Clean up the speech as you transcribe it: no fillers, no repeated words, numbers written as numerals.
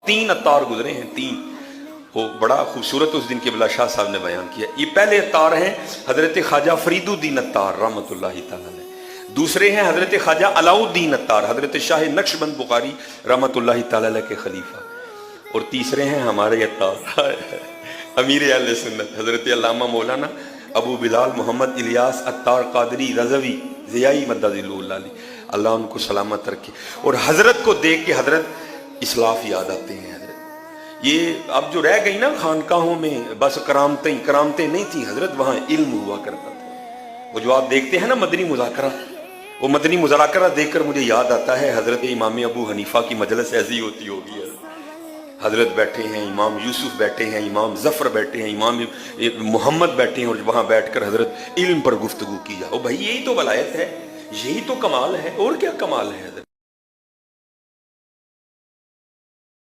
3 अत्तार गुजरे हैं, 3। वो बड़ा खूबसूरत उस दिन क़िबला शाह साहब ने बयान किया। ये पहले अत्तार हैं हज़रत ख्वाजा फरीदुद्दीन अत्तार रहमतुल्लाहि तआला अलैह। दूसरे हैं हज़रत ख्वाजा अलाउद्दीन अत्तार, हज़रत शाह नक्शबंद बुखारी रहमतुल्लाहि तआला अलैह के खलीफा। और तीसरे हैं हमारे अत्तार अमीर अहले सुन्नत हज़रत अल्लामा मौलाना अबू बिलाल मोहम्मद इलियास अत्तार कादरी रज़वी ज़ियाई मद्दज़िल्लुहु अल्लाह उनको सलामत रखे। और हज़रत को देख के हज़रत इस्लाफ याद आते हैं। हज़रत ये अब जो रह गई ना खानकाहों में, बस करामतें नहीं थी हज़रत, वहाँ इल्म हुआ करता था। वो जो आप देखते हैं ना मदनी मुज़ाकरा, वो मदनी मुज़ाकरा देखकर मुझे याद आता है हज़रत इमाम अबू हनीफा की मजलिस ऐसी होती होगी। हज़रत बैठे हैं, इमाम यूसुफ बैठे हैं, इमाम ज़फ़र बैठे हैं, इमाम मोहम्मद बैठे हैं, और वहाँ बैठकर हज़रत इल्म पर गुफ्तगू की जाओ। भाई यही तो वलायत है, यही तो कमाल है, और क्या कमाल है हज़रत।